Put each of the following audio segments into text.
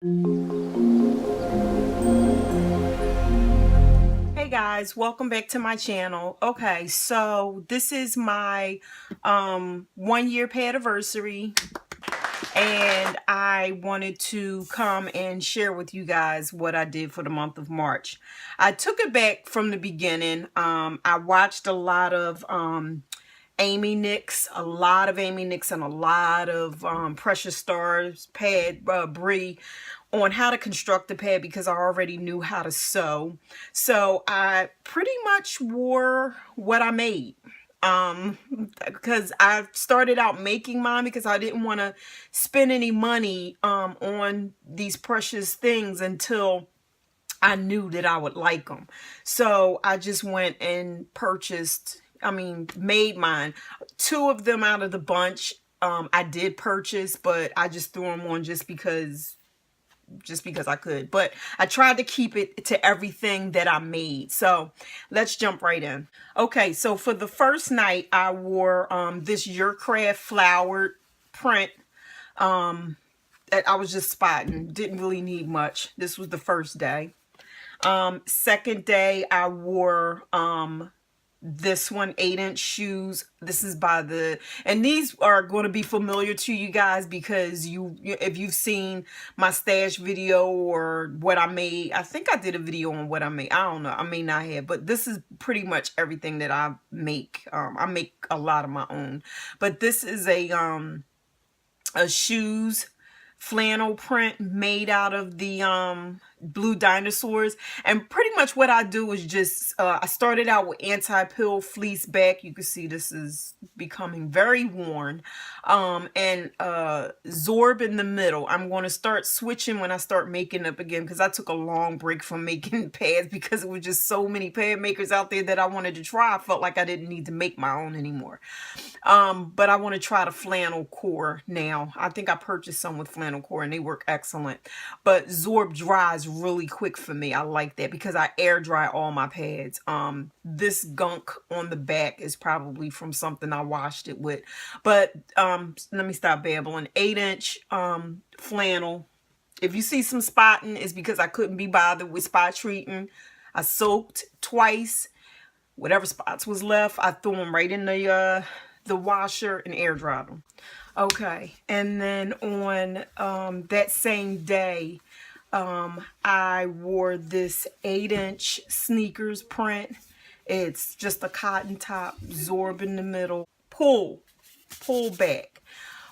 Hey guys, welcome back to my channel. Okay, so this is my 1-year PADDIVERSARY, and I wanted to come and share with you guys what I did for the month of March. I took it back from the beginning. I watched a lot of Amy Nix, and a lot of Precious Stars, Bree, on how to construct the pad because I already knew how to sew. So I pretty much wore what I made. Because I started out making mine because I didn't want to spend any money on these precious things until I knew that I would like them. So I just went and made mine. 2 of them out of the bunch I did purchase, but I just threw them on just because I could. But I tried to keep it to everything that I made. So let's jump right in. Okay, so for the first night I wore this Your Craft flowered print that I was just spotting. Didn't really need much. This was the first day. Second day I wore this one, 8-inch shoes. This is by and these are going to be familiar to you guys because if you've seen my stash video or what I made. I think I did a video on what I made. I don't know, I may not have, but this is pretty much everything that I make. I make a lot of my own, but this is a shoes flannel print made out of the blue dinosaurs. And pretty much what I do is just I started out with anti-pill fleece back. You can see this is becoming very worn, and Zorb in the middle. I'm going to start switching when I start making up again because I took a long break from making pads because it was just so many pad makers out there that I wanted to try. I felt like I didn't need to make my own anymore. But I want to try the flannel core now. I think I purchased some with flannel core and they work excellent. But Zorb dries really quick for me. I like that because I air dry all my pads. This gunk on the back is probably from something I washed it with. But let me stop babbling. 8-inch flannel. If you see some spotting, it's because I couldn't be bothered with spot treating. I soaked twice. Whatever spots was left, I threw them right in the washer and air dried them. Okay, and then on that same day, I wore this 8-inch sneakers print. It's just a cotton top, Zorb in the middle, pull back.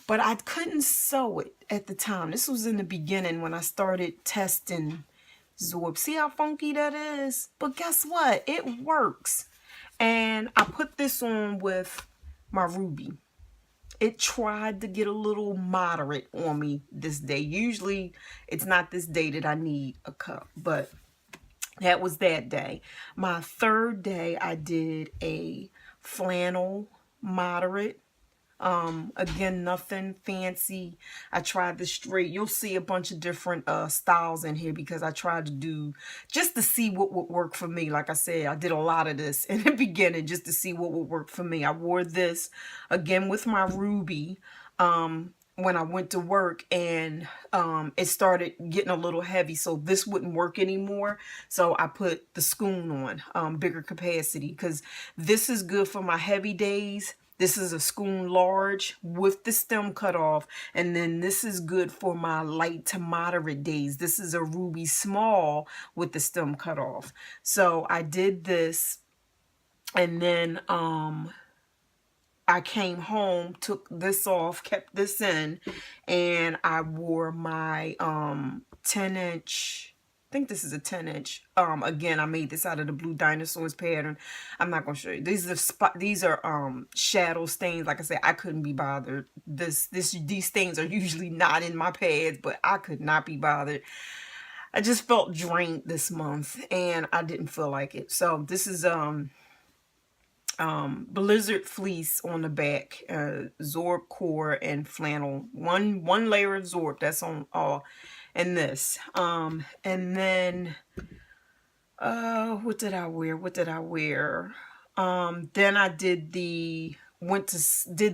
But I couldn't sew it at the time. This was in the beginning when I started testing Zorb. See how funky that is? But guess what? It works. And I put this on with my ruby. It tried to get a little moderate on me this day. Usually it's not this day that I need a cup, but that was that day. My third day I did a flannel moderate. Again, nothing fancy. I tried the straight. You'll see a bunch of different styles in here because I tried to do just to see what would work for me. Like I said, I did a lot of this in the beginning just to see what would work for me. I wore this again with my ruby when I went to work, and it started getting a little heavy, so this wouldn't work anymore. So I put the Scoon on, bigger capacity, because this is good for my heavy days. This is a Scoon large with the stem cut off. And then this is good for my light to moderate days. This is a ruby small with the stem cut off. So I did this, and then I came home, took this off, kept this in, and I wore my 10-inch, I think this is a 10-inch. Again, I made this out of the blue dinosaurs pattern. I'm not gonna show you. These are shadow stains. Like I said, I couldn't be bothered. These stains are usually not in my pads, but I could not be bothered. I just felt drained this month, and I didn't feel like it. So this is blizzard fleece on the back, Zorb core and flannel. One layer of Zorb. That's on all. And this, and then what did I wear? Then I did did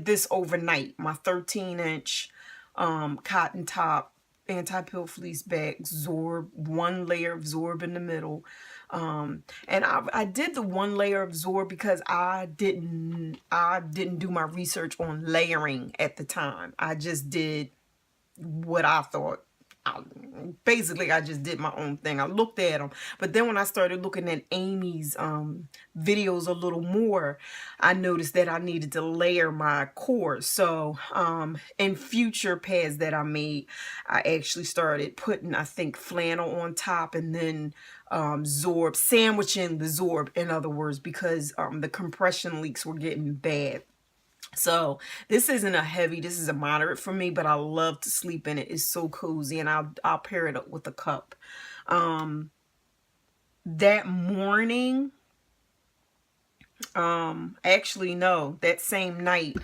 this overnight, my 13-inch cotton top anti-pill fleece back, Zorb, 1 layer of Zorb in the middle. And I did the 1 layer of Zorb because I didn't do my research on layering at the time. I just did what I thought. Basically, I just did my own thing. I looked at them, but then when I started looking at Amy's videos a little more, I noticed that I needed to layer my cores. So in future pads that I made, I actually started putting, I think, flannel on top, and then Zorb, sandwiching the Zorb, in other words, because the compression leaks were getting bad. So this isn't a heavy, this is a moderate for me, but I love to sleep in it. It's so cozy, and I'll pair it up with a cup. That morning, actually no, that same night,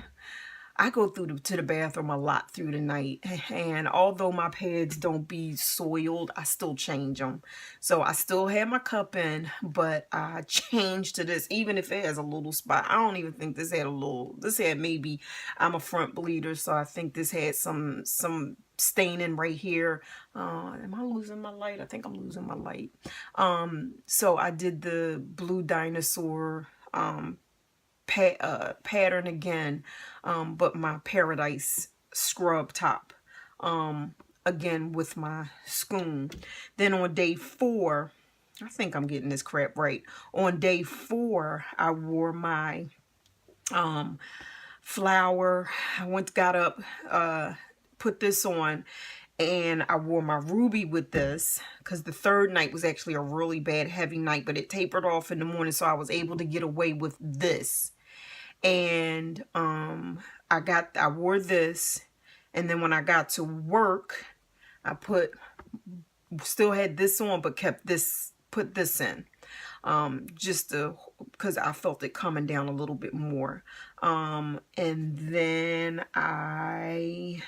I go to the bathroom a lot through the night, and although my pads don't be soiled, I still change them. So I still have my cup in, but I changed to this, even if it has a little spot. I don't even think this had a little, this had maybe, I'm a front bleeder, so I think this had some staining right here. Am I losing my light? I think I'm losing my light. So I did the Blue Dinosaur pattern again, but my Paradise scrub top, again with my scoon. Then on day 4, I think I'm getting this crap right. On day 4, I wore my flower. I got up, put this on, and I wore my ruby with this because the 3rd night was actually a really bad heavy night, but it tapered off in the morning, so I was able to get away with this. And I wore this, and then when I got to work, I still had this on, but put this in, just because I felt it coming down a little bit more. And then I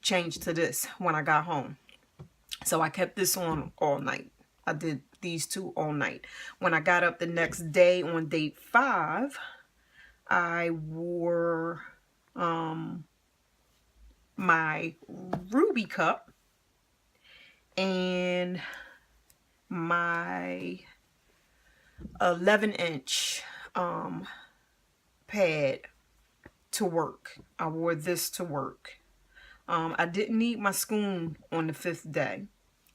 changed to this when I got home. So I kept this on all night. I did these 2 all night. When I got up the next day on day 5, I wore my ruby cup and my 11-inch pad to work. I wore this to work. I didn't need my scoon on the 5th day,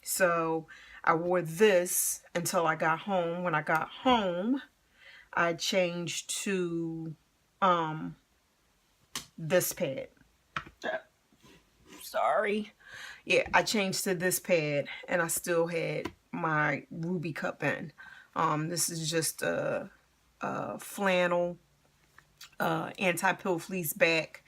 so I wore this until I got home. When I got home, I changed to this pad. Sorry. Yeah, I changed to this pad, and I still had my ruby cup in. This is just a flannel, anti-pill fleece back,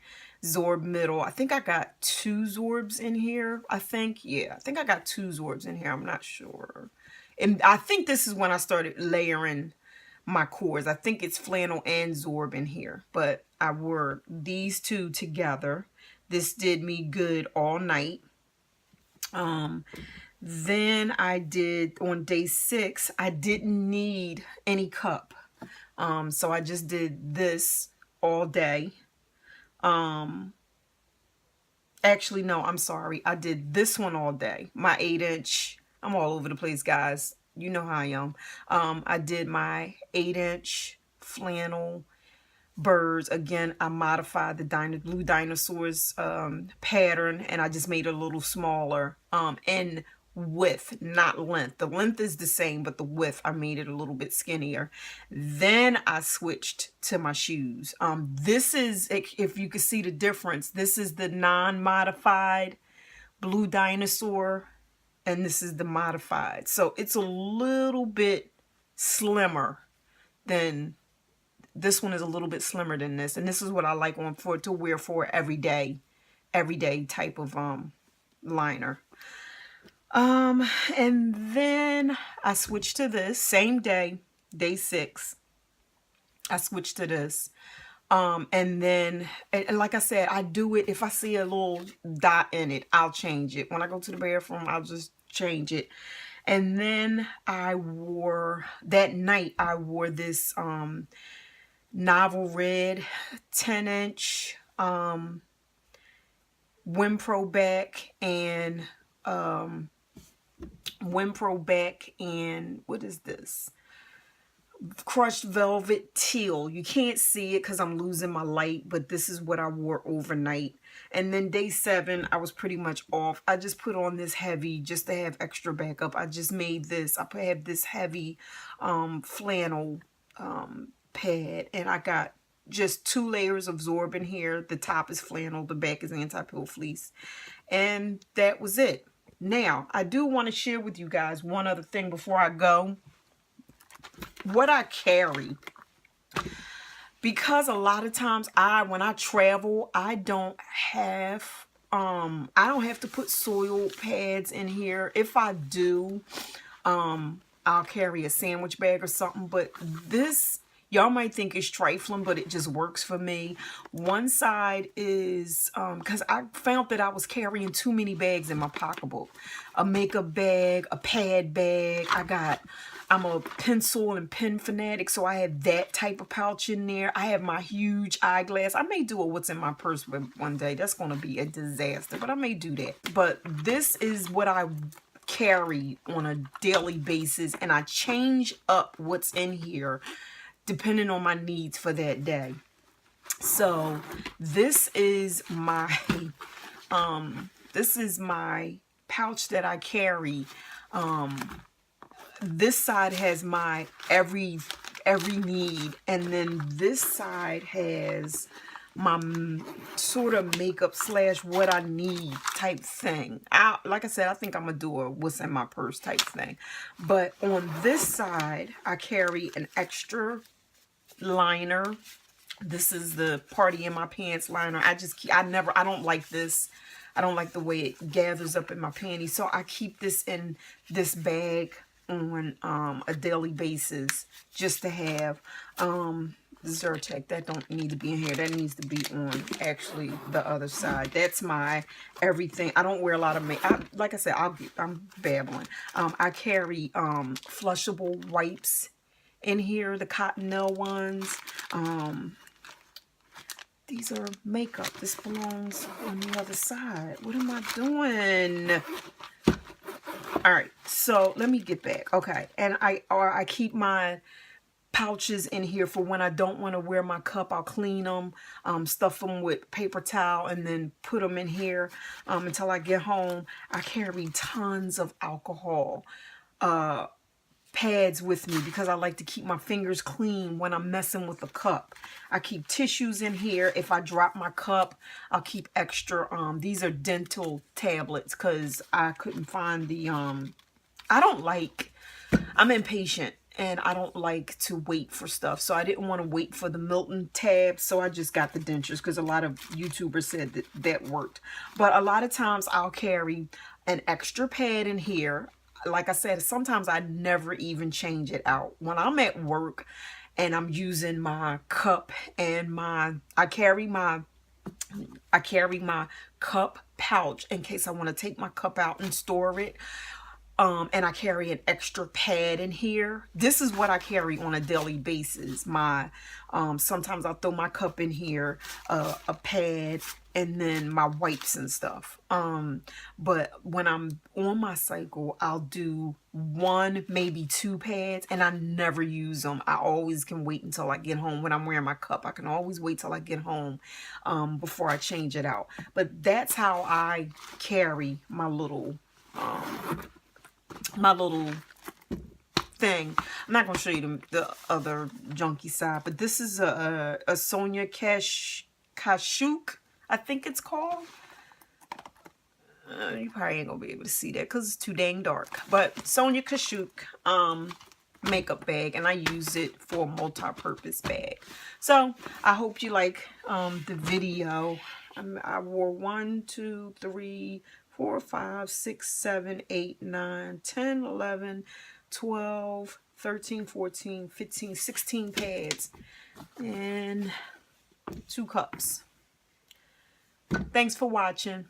Zorb middle. I think I got 2 Zorbs in here. I think I got 2 Zorbs in here. I'm not sure. And I think this is when I started layering my cores. I think it's flannel and Zorb in here, but I wore these 2 together. This did me good all night. Then I did, on day 6, I didn't need any cup. So I just did this all day. Actually, no, I'm sorry. I did this one all day. My 8-inch, I'm all over the place, guys. You know how I am. I did my 8-inch flannel birds. Again, I modified the Blue Dinosaurs pattern, and I just made it a little smaller in width, not length. The length is the same, but the width, I made it a little bit skinnier. Then I switched to my shoes. This is, if you can see the difference, this is the non-modified Blue Dinosaur, and this is the modified. So it's a little bit slimmer than this one. Is a little bit slimmer than this, and this is what I like to wear for everyday type of liner. And then I switched to this same day, day 6. I switched to this. And then, and like I said, I do it if I see a little dot in it, I'll change it. When I go to the bathroom, I'll just change it. And then that night I wore this Novel Red 10-inch Winpro back and what is this? Crushed velvet teal. You can't see it because I'm losing my light, but this is what I wore overnight. And then day 7, I was pretty much off. I just put on this heavy just to have extra backup. I just made this. I have this heavy flannel pad, and I got just 2 layers of absorbent here. The top is flannel, the back is anti-pill fleece, and that was it. Now, I do want to share with you guys one other thing before I go. What I carry, because a lot of times when I travel, I don't have to put soil pads in here. If I do, I'll carry a sandwich bag or something, but this, y'all might think it's trifling, but it just works for me. One side is, because I found that I was carrying too many bags in my pocketbook. A makeup bag, a pad bag. I'm a pencil and pen fanatic, so I have that type of pouch in there. I have my huge eyeglass. I may do a what's in my purse one day. That's going to be a disaster, but I may do that. But this is what I carry on a daily basis, and I change up what's in here depending on my needs for that day. So this is my pouch that I carry. This side has my every need, and then this side has my sort of makeup / what I need type thing. Like I said, I think I'm gonna do a what's in my purse type thing. But on this side, I carry an extra liner. This is the party in my pants liner. I don't like this. I don't like the way it gathers up in my panties, so I keep this in this bag on a daily basis just to have. Zyrtec, that don't need to be in here. That needs to be on actually the other side. That's my everything. I don't wear a lot of makeup. Like I said, I'm babbling. I carry flushable wipes in here, the Cottonelle ones. These are makeup. This belongs on the other side. What am I doing? All right, so let me get back. Okay, and I keep my pouches in here for when I don't want to wear my cup. I'll clean them, stuff them with paper towel, and then put them in here until I get home. I carry tons of alcohol pads with me because I like to keep my fingers clean when I'm messing with the cup. I keep tissues in here. If I drop my cup, I'll keep extra. These are dental tablets because I couldn't find the I'm impatient and I don't like to wait for stuff, so I didn't want to wait for the Milton tabs, so I just got the dentures because a lot of YouTubers said that worked. But a lot of times I'll carry an extra pad in here. Like I said, sometimes I never even change it out. When I'm at work and I'm using my cup and I carry my cup pouch in case I want to take my cup out and store it. And I carry an extra pad in here. This is what I carry on a daily basis. Sometimes I'll throw my cup in here, a pad, and then my wipes and stuff. But when I'm on my cycle, I'll do 1, maybe 2 pads, and I never use them. I always can wait until I get home. When I'm wearing my cup, I can always wait till I get home before I change it out. But that's how I carry my little thing. I'm not going to show you the other junky side, but this is a Sonia Kashuk, I think it's called. You probably ain't going to be able to see that because it's too dang dark. But Sonia Kashuk makeup bag, and I use it for a multi-purpose bag. So I hope you like the video. I wore 1, 2, 3, 4, 5, 6, 7, 8, 9, 10, 11, 12, 13, 14, 15, 16 pads and 2 cups. Thanks for watching.